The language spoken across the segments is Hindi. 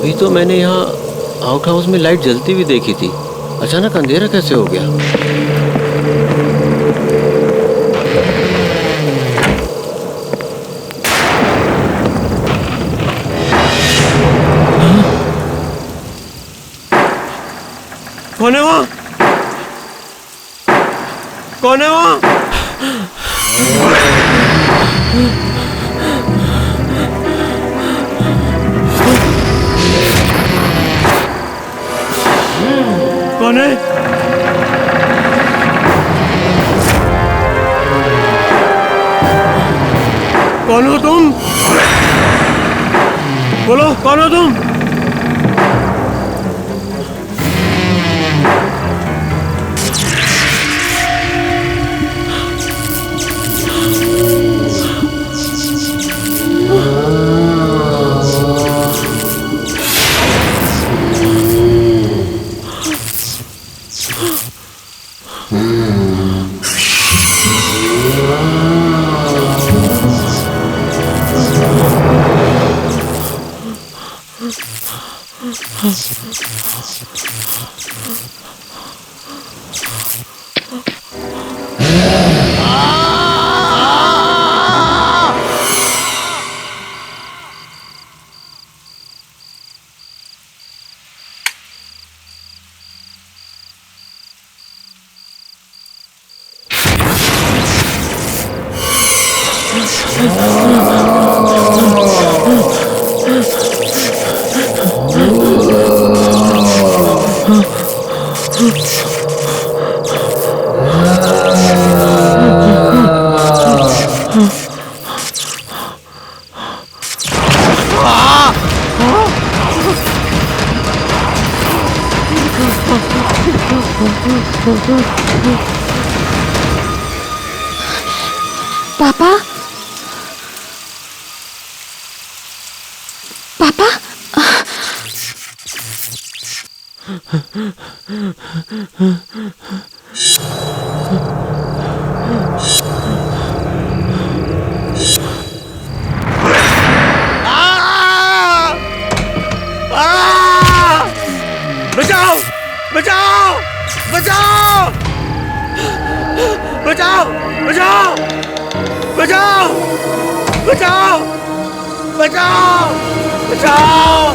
अभी तो मैंने यहाँ आउट हाउस में लाइट जलती हुई देखी थी। अचानक अंधेरा कैसे हो गया? कौन है वहाँ? कौन है वहाँ? कौन है? कौन हो तुम? बोलो, कौन हो तुम? पापा, पापा, बचाओ! बचाओ! बचाओ! बचाओ! बचाओ! बचाओ! बचाओ! बचाओ! बचाओ!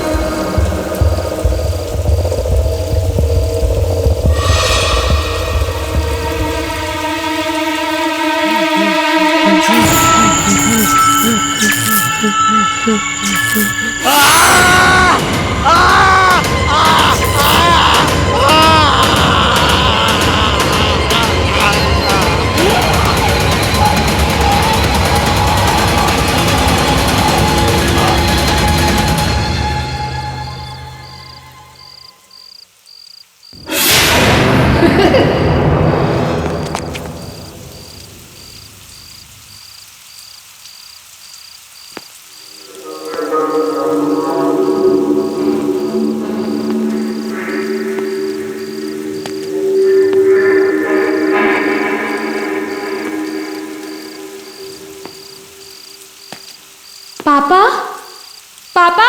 पापा, पापा,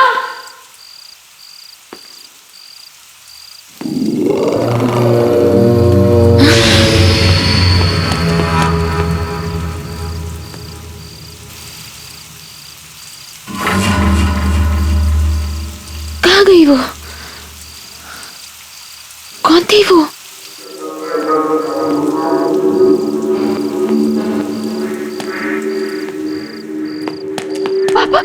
कहाँ गई वो? कौन थी वो? पापा,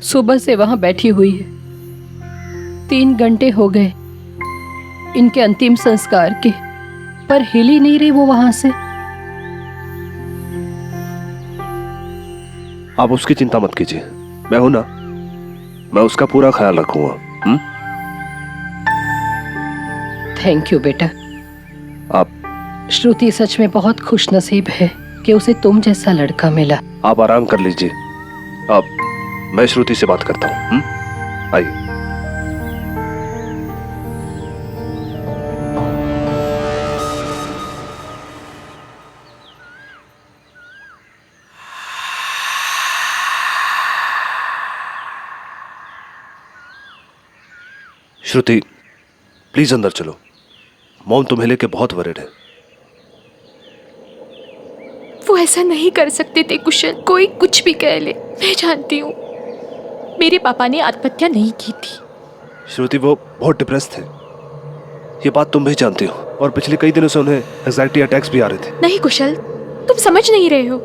सुबह से वहां बैठी हुई है। 3 घंटे हो गए इनके अंतिम संस्कार के, पर हिल ही नहीं रही वो वहां से। आप उसकी चिंता मत कीजिए, मैं हूं ना, मैं उसका पूरा ख्याल रखूंगा। थैंक यू बेटा। आप श्रुति सच में बहुत खुश नसीब है कि उसे तुम जैसा लड़का मिला। आप आराम कर लीजिए, अब मैं श्रुति से बात करता हूँ। आइए। श्रुति प्लीज अंदर चलो, मॉम तुम्हें लेके बहुत वरीड है। वो ऐसा नहीं कर सकते थे कुशल, कोई कुछ भी कह ले, मैं जानती हूँ मेरे पापा ने आत्महत्या नहीं की थी। श्रुति वो बहुत डिप्रेस थे, ये बात तुम भी जानती हो, और पिछले कई दिनों से उन्हें एंजाइटी अटैक्स भी आ रहे थे। नहीं कुशल, तुम समझ नहीं रहे हो।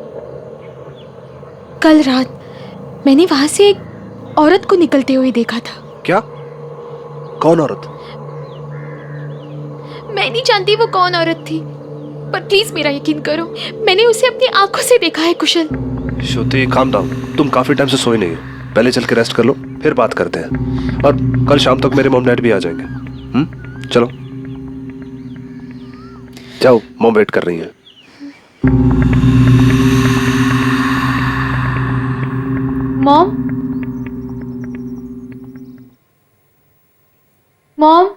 कल रात मैंने वहां से एक औरत को निकलते हुए देखा था। क्या? कौन औरत? मैं नहीं जानती वो कौन औरत थी, पर प्लीज मेरा यकीन करो, मैंने उसे अपनी आंखों से देखा है कुशल। श्रुति काम डाउन, तुम काफी टाइम से सोई नहीं हो, पहले चल के रेस्ट कर लो, फिर बात करते हैं। और कल शाम तक मेरे मॉम डैड भी आ जाएंगे। चलो जाओ, मॉम वेट कर रही है। मॉम, मॉम,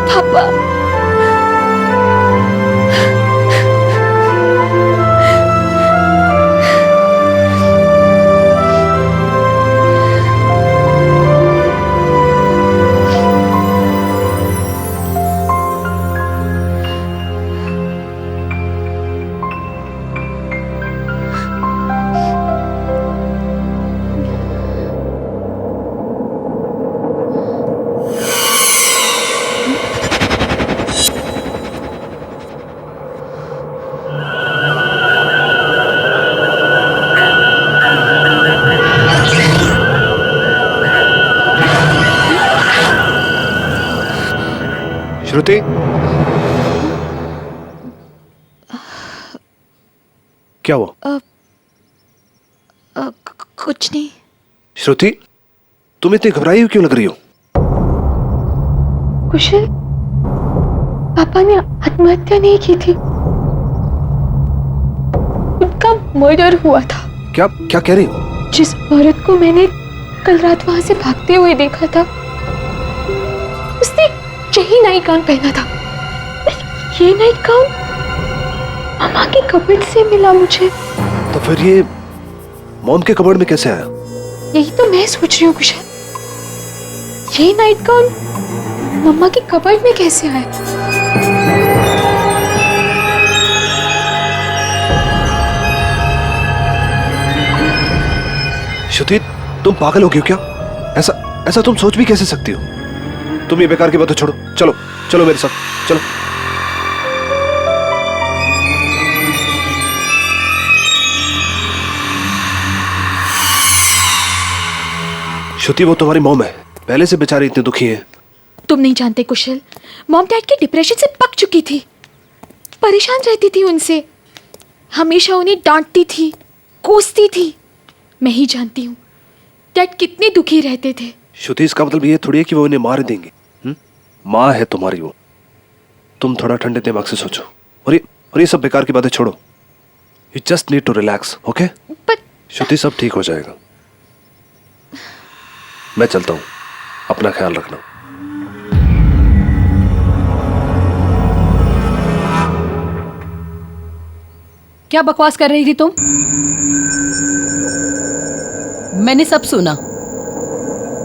पापा, श्रुति, क्या हुआ? कुछ नहीं। श्रुति तुम इतनी घबराई हुई क्यों लग रही हो? कुशल, पापा ने आत्महत्या नहीं की थी, उनका मर्डर हुआ था। क्या क्या कह रही हो? जिस औरत को मैंने कल रात वहां से भागते हुए देखा था, उसने यही नाइट गाउन पहना था। ये नाइट गाउन मामा के कबर्ड से मिला मुझे। तो फिर ये मॉम के कबर्ड में कैसे आया? यही तो मैं सोच रही हूँ कुशल, ये नाइट गाउन मम्मा के कबर्ड में कैसे आया? श्रुति तुम पागल हो गई हो क्या? ऐसा ऐसा तुम सोच भी कैसे सकती हो? तुम ये बेकार की बातें छोड़ो, चलो चलो मेरे साथ चलो। श्रुति वो तुम्हारी मॉम है, पहले से बेचारी इतनी दुखी है। तुम नहीं जानते कुशल, मॉम डैड के डिप्रेशन से पक चुकी थी, परेशान रहती थी उनसे, हमेशा उन्हें डांटती थी, कोसती थी। मैं ही जानती हूँ डैड कितने दुखी रहते थे। श्रुति इसका मतलब ये थोड़ी है कि वो उन्हें मार देंगे। माँ है तुम्हारी वो, तुम थोड़ा ठंडे दिमाग से सोचो, और ये सब बेकार की बातें छोड़ो। You just need to relax, okay? Shruti सब ठीक हो जाएगा। मैं चलता हूँ, अपना ख्याल रखना। क्या बकवास कर रही थी तुम? मैंने सब सुना।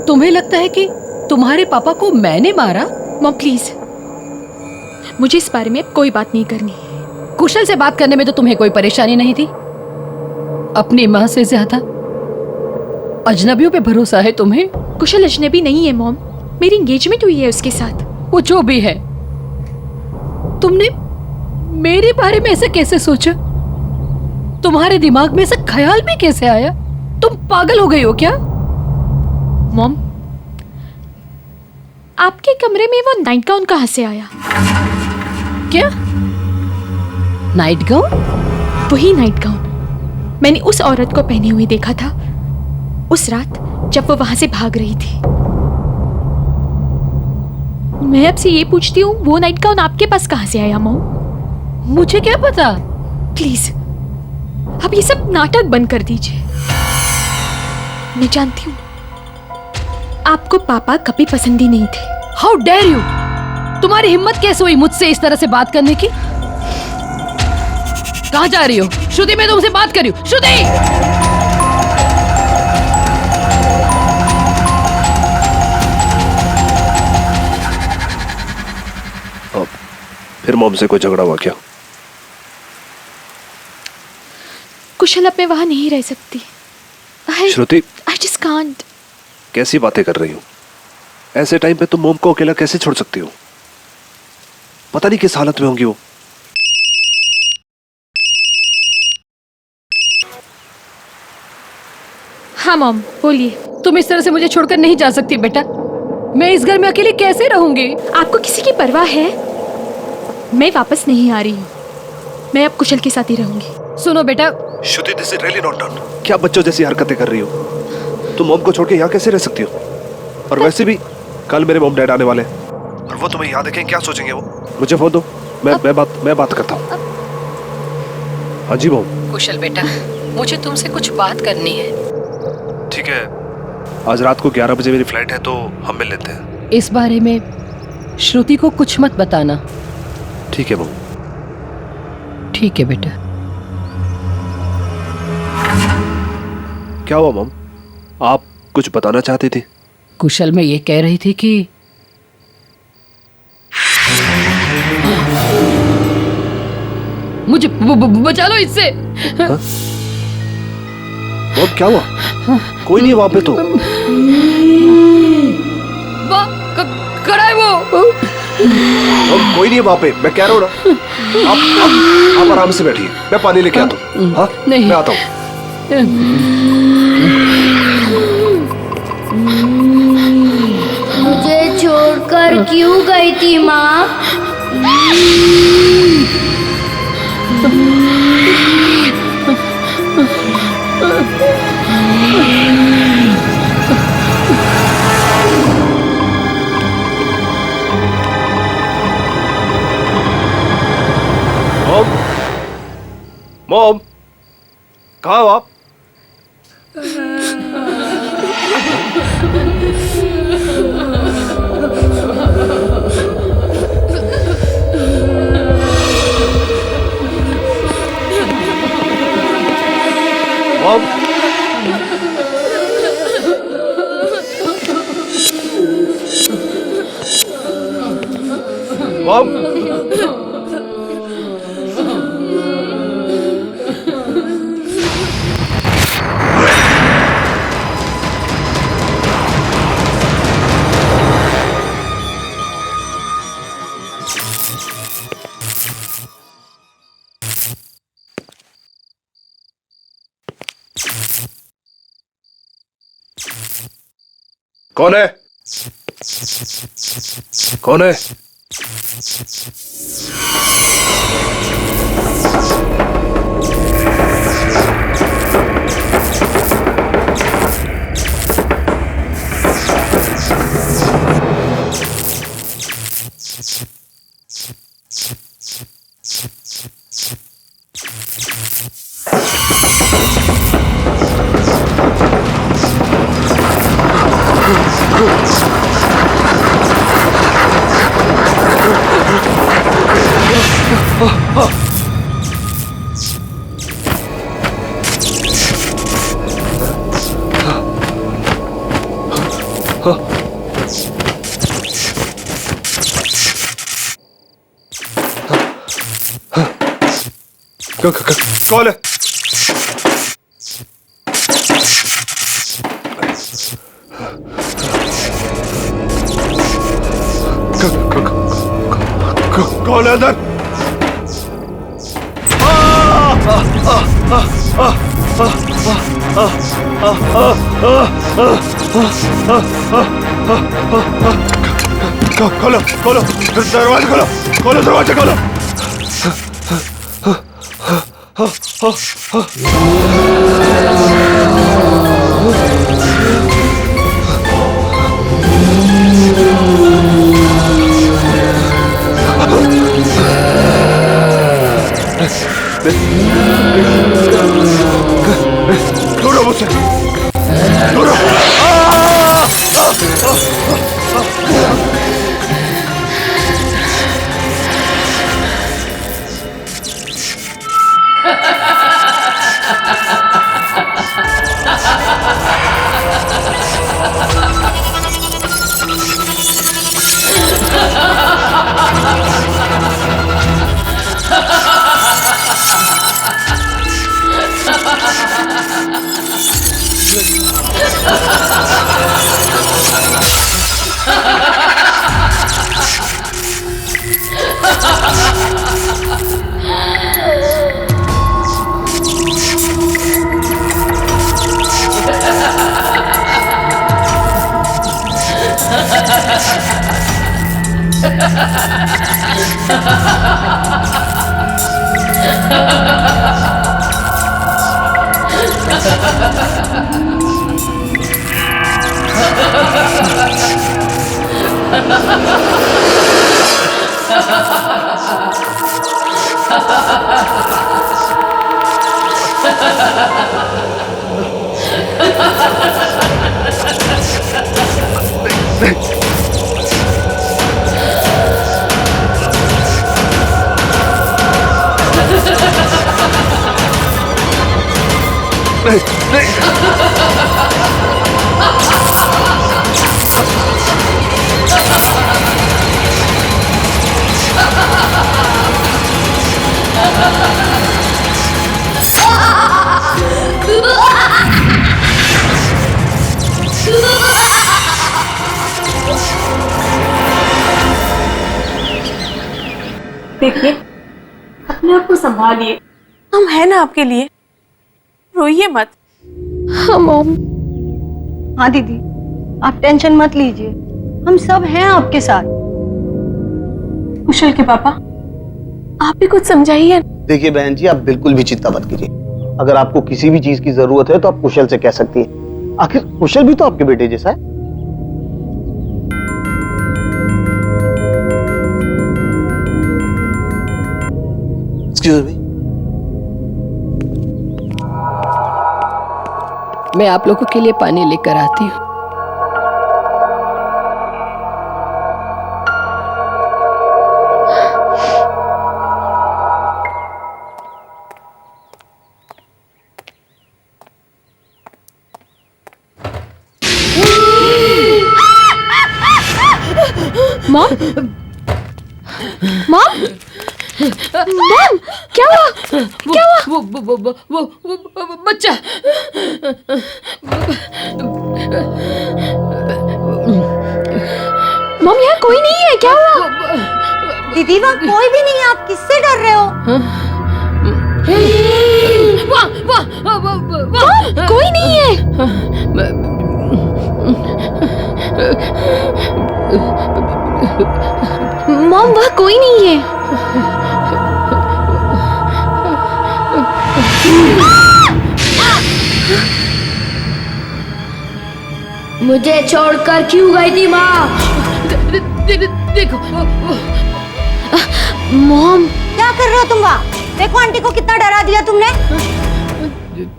तुम्हें लगता है कि तुम्हारे पापा को मैंने मारा? मॉम प्लीज, मुझे इस बारे में अब कोई बात नहीं करनी। कुशल से बात करने में तो तुम्हें कोई परेशानी नहीं थी। अपनी माँ से ज्यादा अजनबियों पे भरोसा है तुम्हें। कुशल अजनबी नहीं है मॉम, मेरी एंगेजमेंट हुई है उसके साथ। वो जो भी है, तुमने मेरे बारे में ऐसे कैसे सोचा? तुम्हारे दिमाग में ऐसा ख्याल भी कैसे आया? तुम पागल हो गई हो क्या? मॉम, आपके कमरे में वो नाइट गाउन कहाँ से आया? क्या नाइट गाउन? वही नाइट गाउन मैंने उस औरत को पहने हुए देखा था उस रात जब वो वहां से भाग रही थी। मैं आपसे ये पूछती हूँ, वो नाइट गाउन आपके पास कहाँ से आया मॉम? मुझे क्या पता। प्लीज अब ये सब नाटक बंद कर दीजिए। मैं जानती हूँ आपको पापा कभी पसंद ही नहीं थे। How dare you! तुम्हारी हिम्मत कैसे हुई मुझसे इस तरह से बात करने की? कहाँ जा रही हो? श्रुति, मैं तुमसे बात कर रही हूँ। श्रुति! फिर मॉम से कोई झगड़ा हुआ क्या? कुशल अब मैं वहां नहीं रह सकती। श्रुति, आई जस्ट कांट। कैसी बातें कर रही हो? ऐसे टाइम पे तुम मॉम को अकेला कैसे छोड़ सकती हो? पता नहीं किस हालत में होंगी वो। हाँ मॉम बोलिए। तुम इस तरह से मुझे छोड़कर नहीं जा सकती बेटा। मैं इस घर में अकेले कैसे रहूंगी? आपको किसी की परवाह है? मैं वापस नहीं आ रही हूँ। मैं अब कुशल के साथ ही रहूंगी। सुनो बेटा, Shruti, this is really not done. क्या बच्चों जैसी हरकतें कर रही हो? तुम मॉम को छोड़ के यहाँ कैसे रह सकती हो? और वैसे भी कल मेरे मॉम डैड आने वाले हैं और वो तुम्हें यहाँ देखें क्या सोचेंगे वो? मुझे फोन दो, मैं बात करता हूँ। हाँ जी मॉम। कुशल बेटा, मुझे तुमसे कुछ बात करनी है। ठीक है, आज रात को 11 बजे मेरी फ्लाइट है तो हम मिल लेते हैं। इस बारे में श्रुति को कुछ मत बताना। ठीक है मॉम। ठीक है बेटा। क्या हुआ मॉम? आप कुछ बताना चाहती थी? कुशल, मैं ये कह रही थी कि मुझे बचा लो इससे। मॉम क्या हुआ? कोई नहीं है वहां पे तो। खड़ा है वो। मॉम कोई नहीं है वहां पे, मैं कह रहा हूँ ना। आप आराम से बैठिए, मैं पानी लेके आता हूँ। हाँ नहीं। मैं आता हूँ। मुझे छोड़कर क्यों गई थी माँ? मॉम, मॉम, कहाँ हो आप? मॉम, मॉम, कौन है? कौन है? कौन है? कौन है अंदर? खोलो खोलो दरवाजा खोलो, खोलो दरवाजा खोलो। दूर मुझसे, दूर। देखिए, अपने आप को संभालिए, हम हैं ना आपके लिए, रोइए मत। हाँ मॉम। हाँ दीदी, आप टेंशन मत लीजिए, हम सब हैं आपके साथ। कुशल के पापा, आप भी कुछ समझाइए। देखिए बहन जी, आप बिल्कुल भी चिंता मत कीजिए। अगर आपको किसी भी चीज की जरूरत है तो आप कुशल से कह सकती हैं। आखिर कुशल भी तो आपके बेटे जैसा है। Excuse me. मैं आप लोगों के लिए पानी लेकर आती हूँ। मॉम, मॉम, मॉम, क्या हुआ? क्या हुआ? वो बच्चा। मॉम, यहाँ कोई नहीं है, क्या हुआ? दीदी वहाँ कोई भी नहीं है, आप किससे डर रहे हो? मॉम, कोई नहीं है। मॉम, वहाँ कोई नहीं है। मुझे छोड़कर क्यों गई थी माँ? देखो मॉम, क्या कर रहे हो तुम वहाँ? देखो आंटी को कितना डरा दिया तुमने।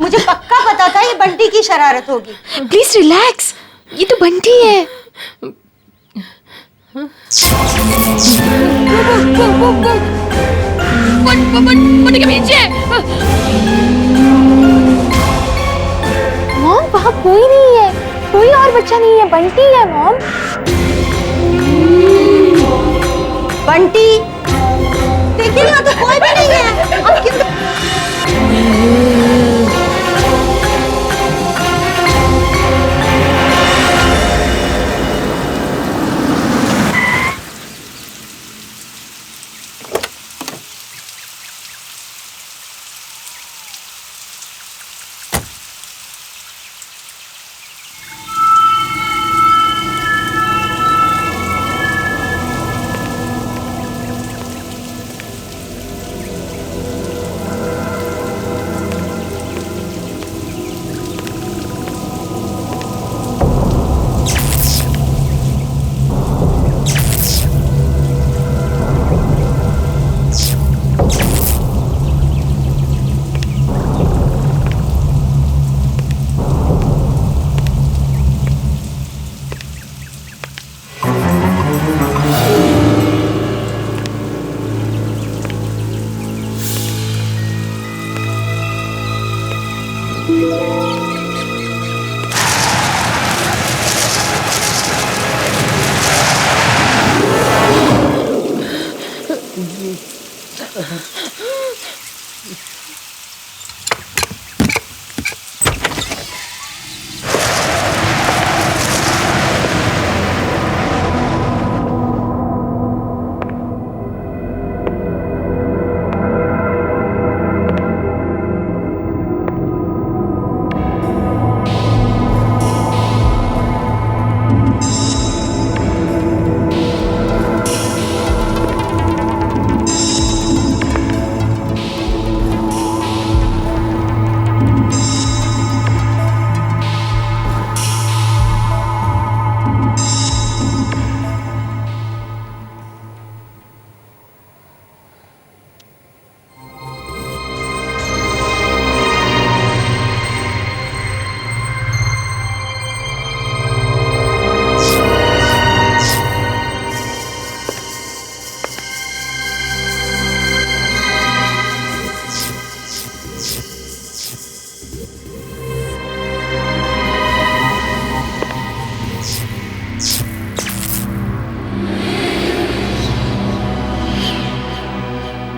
मुझे पक्का पता था ये बंटी की शरारत होगी। प्लीज रिलैक्स, ये तो बंटी है। बंटी के पीछे। मॉम, वहाँ कोई नहीं है, कोई और बच्चा नहीं है, बंटी है बंटी, देखिए यहाँ तो कोई भी नहीं है। अब किस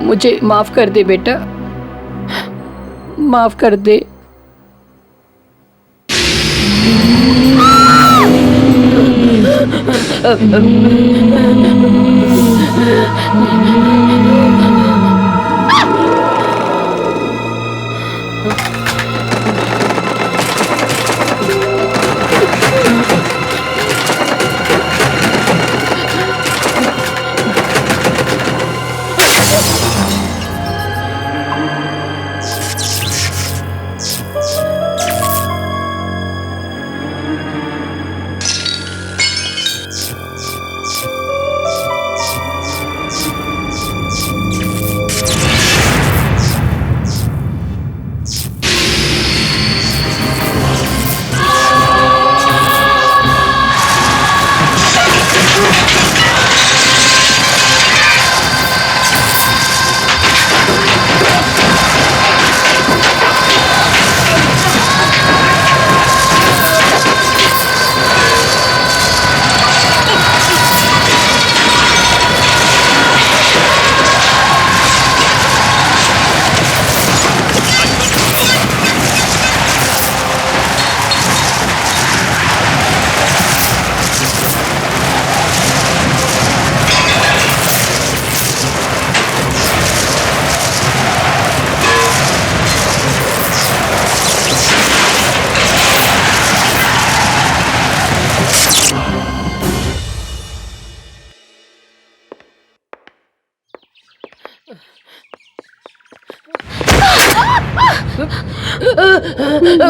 मुझे माफ कर दे बेटा, माफ कर दे।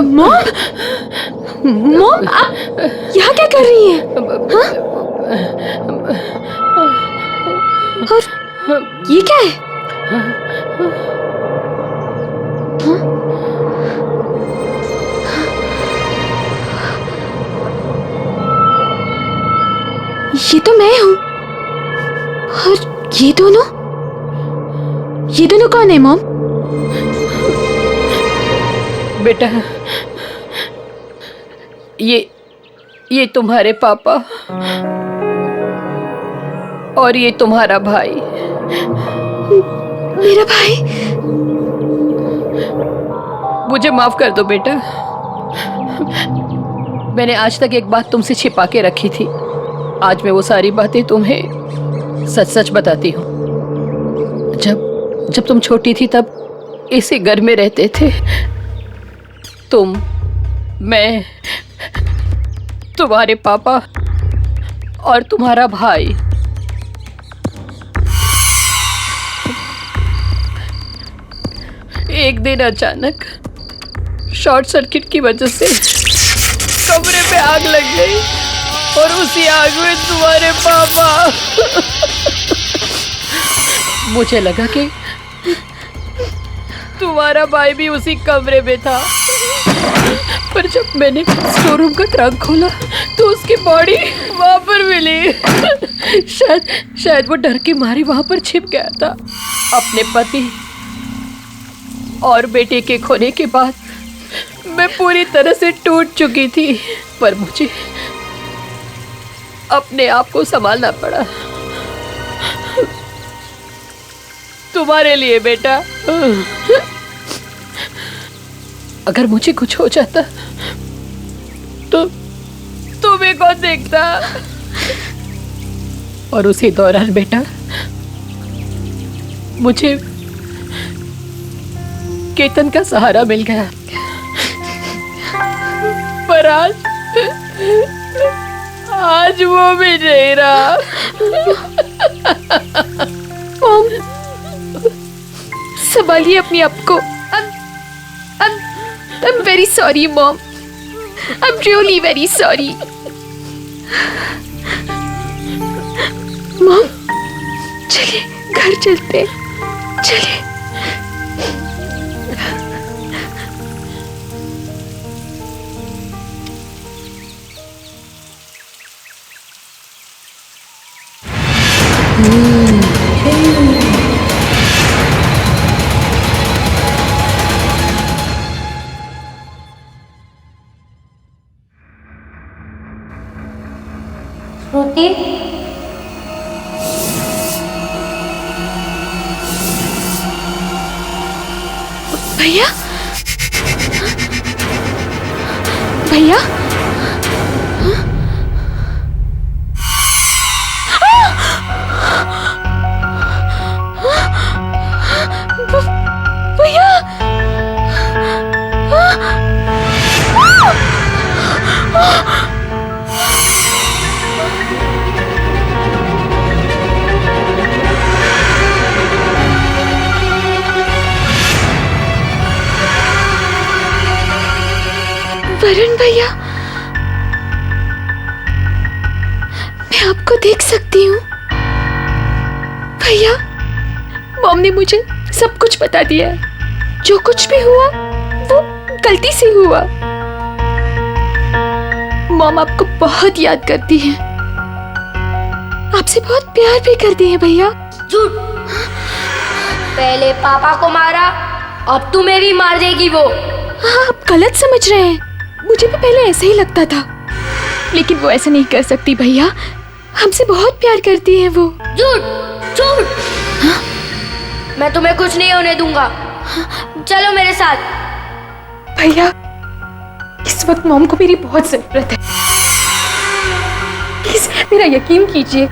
मॉम, मॉम आप यहाँ क्या कर रही हैं? हाँ? और ये क्या है? हाँ? ये तो मैं हूँ। और ये दोनों कौन है मॉम? बेटा ये तुम्हारे पापा और ये तुम्हारा भाई। मेरा भाई। मुझे माफ कर दो बेटा। मैंने आज तक एक बात तुमसे छिपा के रखी थी। आज मैं वो सारी बातें तुम्हें सच सच बताती हूँ। जब तुम छोटी थी तब इसी घर में रहते थे। तुम, मैं, तुम्हारे पापा और तुम्हारा भाई। एक दिन अचानक शॉर्ट सर्किट की वजह से कमरे में आग लग गई और उसी आग में तुम्हारे पापा। मुझे लगा कि तुम्हारा भाई भी उसी कमरे में था, पर जब मैंने स्टोर रूम का ट्रंक खोला तो उसकी बॉडी वहां पर मिली। शायद वो डर के मारे वहां पर छिप गया था। अपने पति और बेटे के खोने के बाद मैं पूरी तरह से टूट चुकी थी, पर मुझे अपने आप को संभालना पड़ा तुम्हारे लिए बेटा। अगर मुझे कुछ हो जाता तो तुम्हें कौन देखता? और उसी दौरान बेटा मुझे केतन का सहारा मिल गया, पर आज वो भी नहीं रहा। मॉम, संभालिए अपने आप को। I'm very sorry, Mom. I'm really very sorry. Mom, चलिए घर चलते, चलिए। श्रुति, भैया, भैया, भैया, वरुण भैया, मैं आपको देख सकती हूँ। भैया, मॉम ने मुझे सब कुछ बता दिया। जो कुछ भी हुआ वो गलती से हुआ। मॉम आपको बहुत याद करती है, आपसे बहुत प्यार भी करती है। भैया, झूठ। पहले पापा को मारा, अब तुम्हें भी मार देगी वो। हाँ, आप गलत समझ रहे हैं। मुझे भी पहले ऐसे ही लगता था, लेकिन वो ऐसा नहीं कर सकती। भैया, हमसे बहुत प्यार करती है वो। झूठ, झूठ। हाँ? मैं तुम्हें कुछ नहीं होने दूंगा। चलो मेरे साथ। भैया, इस वक्त मॉम को मेरी बहुत जरूरत है। प्लीज मेरा यकीन कीजिए,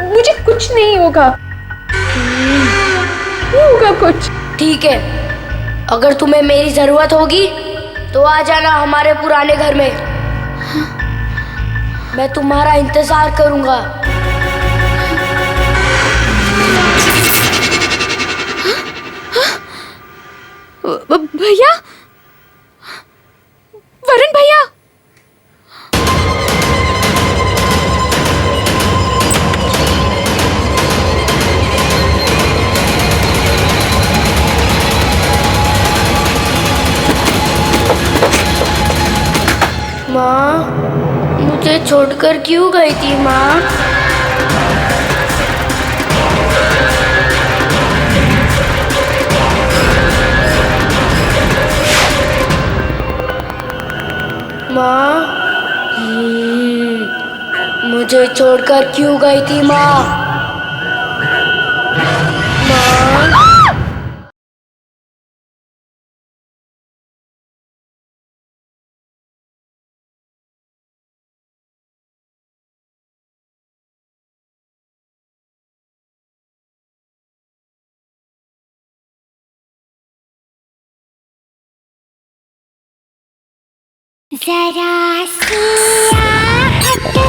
मुझे कुछ नहीं होगा, नहीं होगा कुछ। ठीक है, अगर तुम्हें मेरी जरूरत होगी तो आ जाना हमारे पुराने घर में। मैं तुम्हारा इंतजार करूंगा। भैया, वरुण भैया, माँ, मुझे छोड़कर क्यों गई थी माँ? माँ, मुझे छोड़कर क्यों गई थी माँ? जरा सी आहट होती है।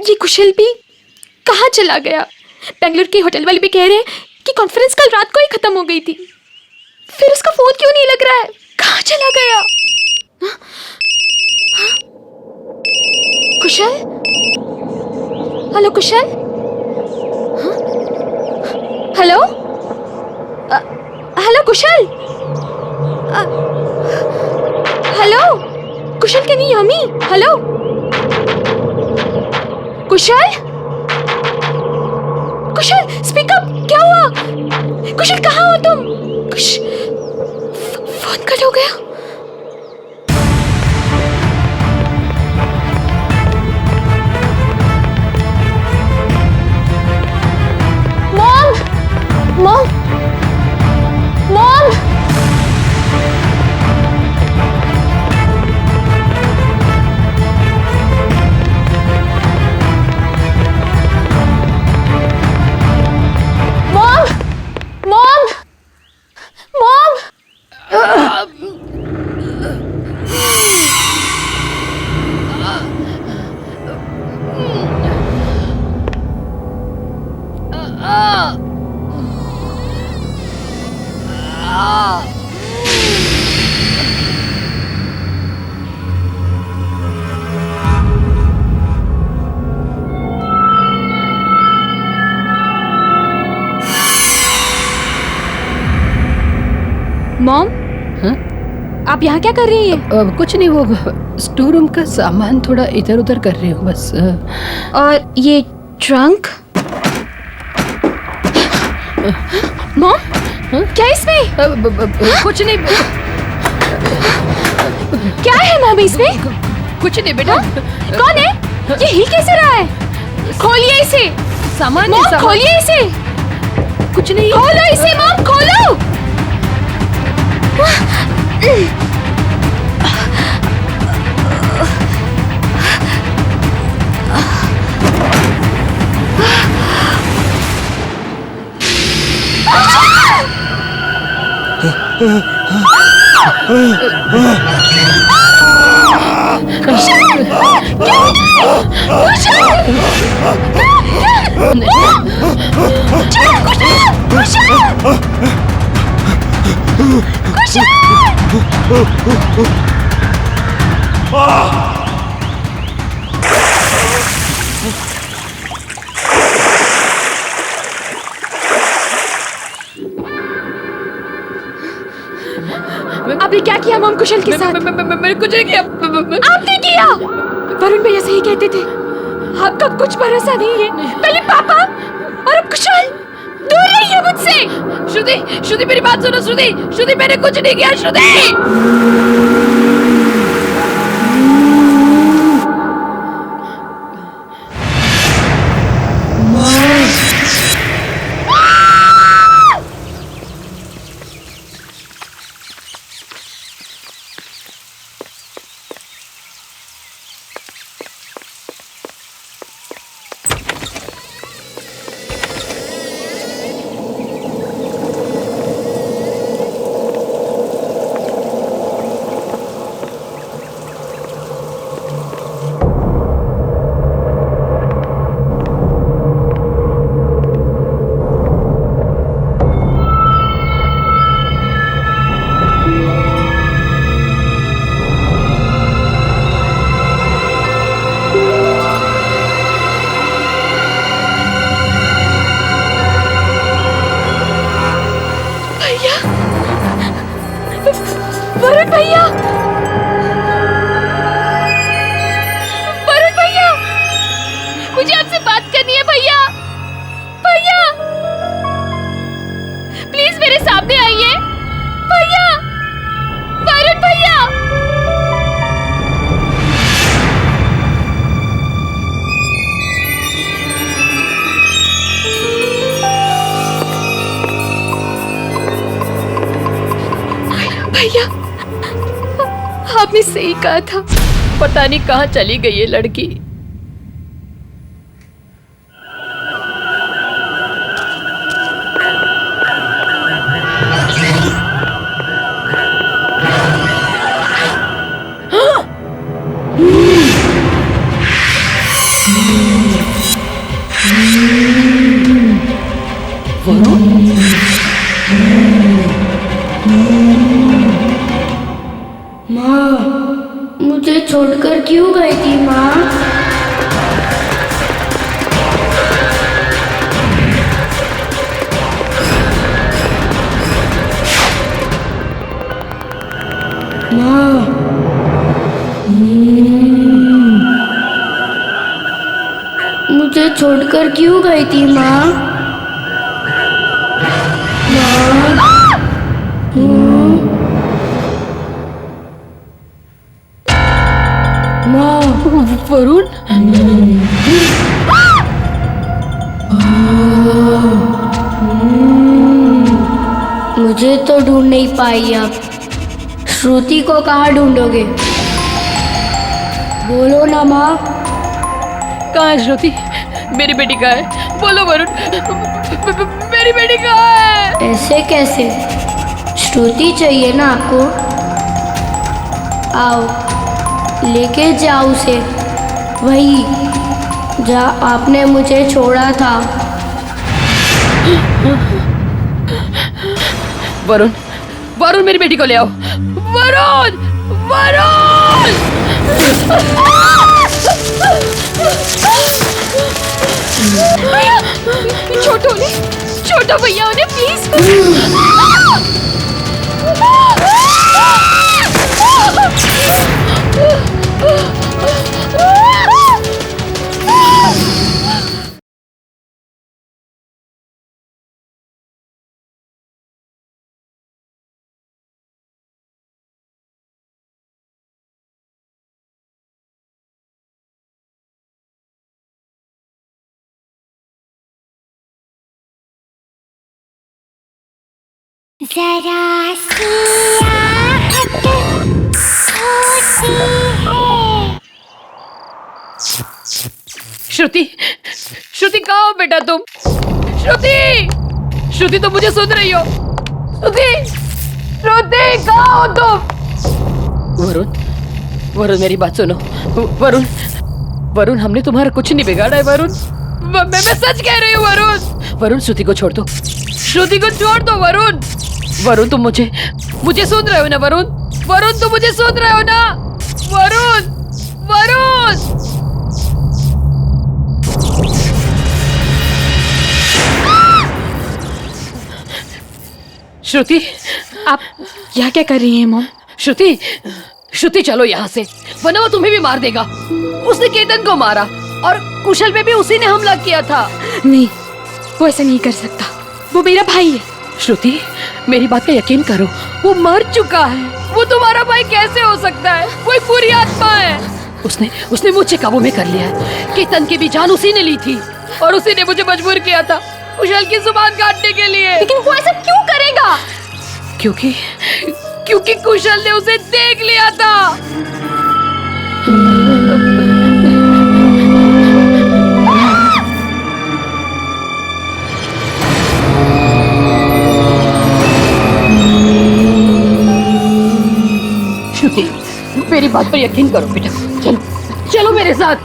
ये कुशल भी कहाँ चला गया? बेंगलुरु के होटल वाले भी कह रहे हैं कि कॉन्फ्रेंस कल रात को ही खत्म हो गई थी। फिर उसका फोन क्यों नहीं लग रहा है? कहाँ चला गया? Kushal? Hello Kushal? Hello? Hello Kushal? Hello Kushal, can you hear me? Hello Kushal? Kushal speak up, क्या हुआ? कुशल कहाँ हो तुम? फोन कट हो गया। Mom, mom, mom. मॉम, आप यहाँ क्या कर रही हैं? कुछ नहीं, वो स्टोर रूम का सामान थोड़ा इधर उधर कर रही हूँ बस। और ये ट्रंक? मॉम, क्या इसमें? कुछ नहीं। क्या है मैम इसमें? कुछ नहीं बेटा। कौन है ये? हिल कैसे रहा है? खोलिए इसे। सामान मॉम, खोलिए इसे। कुछ नहीं। खोलो इसे मॉम, खोलो। आपने क्या किया मॉम कुशल के साथ? मैंने कुछ नहीं किया। आपने किया। वरुण भैया सही कहते थे, आपका कुछ भरोसा नहीं है। पहले पापा और अब कुशल। दूर रहिए मुझसे। श्रुति मेरी बात सुनो। श्रुति मैंने कुछ नहीं किया। श्रुति वरुण भैया, वरुण भैया, मुझे आपसे बात करनी है भैया। भैया प्लीज मेरे सामने आइए। भैया, वरुण भैया। भैया आपने सही कहा था। पता नहीं कहाँ चली गई ये लड़की। छोड़कर क्यों गई थी माँ? मुझे छोड़कर क्यों गई थी माँ? माँ, वरुण, मुझे तो ढूंढ नहीं पाई आप। श्रुति को कहाँ ढूंढोगे? बोलो ना माँ। कहाँ है श्रुति? मेरी बेटी कहाँ है? बोलो वरुण, मेरी बेटी कहाँ है? ऐसे कैसे? श्रुति चाहिए ना आपको? आओ, लेके जाओ उसे वही जहाँ आपने मुझे छोड़ा था। वरुण, वरुण मेरी बेटी को ले आओ। वरुण, वरुण! छोटो भैया उन्हें प्लीज। जरा सी आहट होती है। श्रुति, श्रुति कहाँ हो बेटा तुम? श्रुति, श्रुति तुम मुझे सुन रही हो? श्रुति, श्रुति कहाँ हो तुम? वरुण, वरुण मेरी बात सुनो। वरुण, वरुण हमने तुम्हारा कुछ नहीं बिगाड़ा है वरुण। मैं सच कह रही हूँ वरुण। वरुण श्रुति को छोड़ दो, श्रुति को छोड़ दो वरुण। वरुण तुम मुझे सुन रहे हो ना वरुण? वरुण तुम मुझे सुन रहे हो ना? वरुण, वरुण! श्रुति, आप यहाँ क्या कर रही हैं मॉम? श्रुति, श्रुति चलो यहाँ से, वरना वो तुम्हें भी मार देगा। उसने केतन को मारा और कुशल पे भी उसी ने हमला किया था। नहीं, वो ऐसा नहीं कर सकता। वो मेरा भाई है। श्रुति मेरी बात का यकीन करो, वो मर चुका है। वो तुम्हारा भाई कैसे हो सकता है? वो एक बुरी आत्मा है। उसने मुझे काबू में कर लिया है। केतन की भी जान उसी ने ली थी और उसी ने मुझे मजबूर किया था कुशल की जुबान काटने के लिए। लेकिन वो ऐसा क्यों करेगा? क्योंकि कुशल ने उसे देख लिया था। श्रुति मेरी बात पर यकीन करो बेटा, चलो चलो मेरे साथ।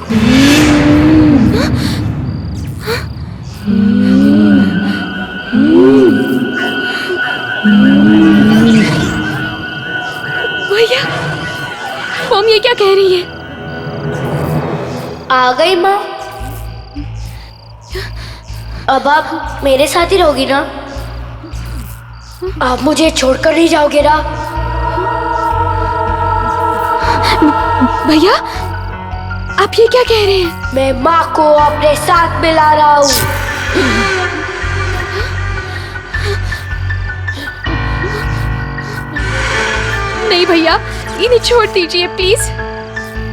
भैया, मॉम ये क्या कह रही है? आ गई माँ। अब आप मेरे साथ ही रहोगी ना? आप मुझे छोड़कर नहीं जाओगे ना? भैया, आप ये क्या कह रहे हैं? मैं माँ को अपने साथ मिला रहा हूँ। नहीं भैया, इन्हें छोड़ दीजिए प्लीज,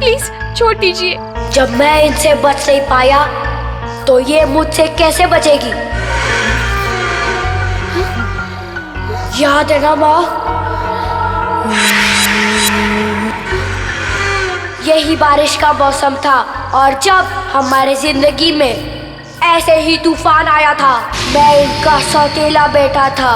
प्लीज छोड़ दीजिए। जब मैं इनसे बच नहीं पाया तो ये मुझसे कैसे बचेगी? याद है ना माँ? यही बारिश का मौसम था और जब हमारे जिंदगी में ऐसे ही तूफान आया था। मैं इनका सौतेला बेटा था।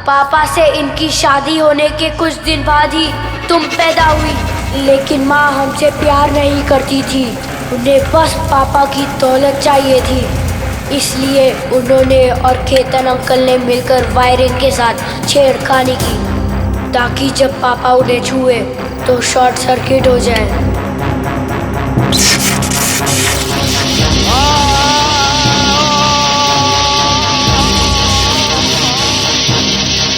पापा से इनकी शादी होने के कुछ दिन बाद ही तुम पैदा हुई। लेकिन माँ हमसे प्यार नहीं करती थी, उन्हें बस पापा की दौलत चाहिए थी। इसलिए उन्होंने और केतन अंकल ने मिलकर वायरिंग के साथ छेड़खानी की ताकि जब पापा उन्हें छुए तो शॉर्ट सर्किट हो जाए।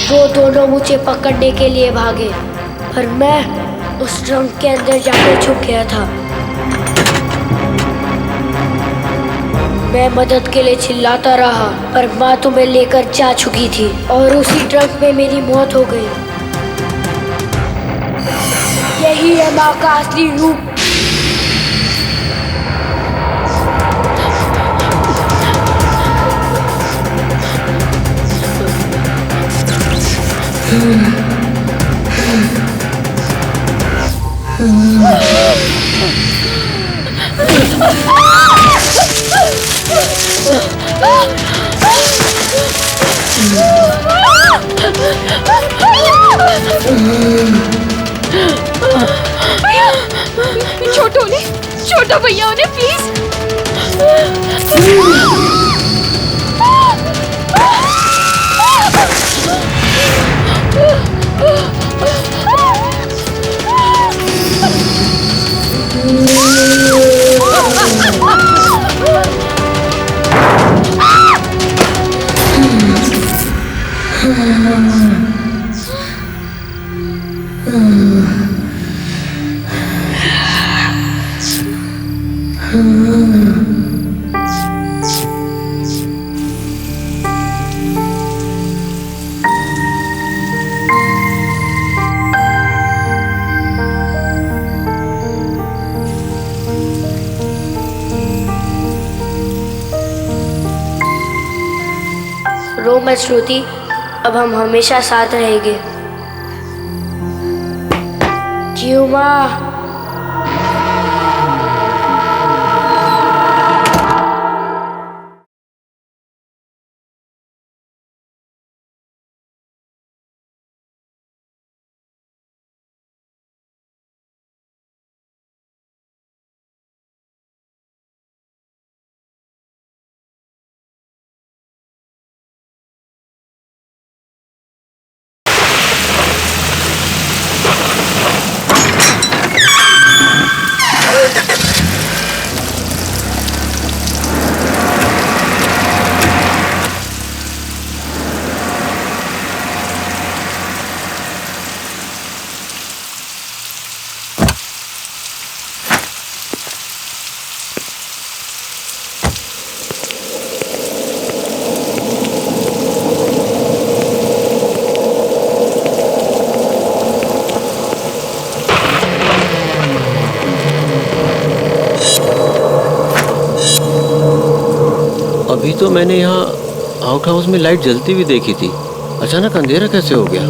वो दोनों मुझे पकड़ने के लिए भागे, पर मैं उस ट्रंक के अंदर जाकर छुप गया था। मैं मदद के लिए चिल्लाता रहा, पर माँ तुम्हें लेकर जा चुकी थी और उसी ट्रंक में मेरी मौत हो गई। यही है माँ का असली रूप। छोटा भैया उन्हें प्लीज। रो मत श्रुति, अब हम हमेशा साथ रहेंगे। क्यों माँ? अभी तो मैंने यहाँ आउट हाउस में लाइट जलती हुई देखी थी, अचानक अंधेरा कैसे हो गया?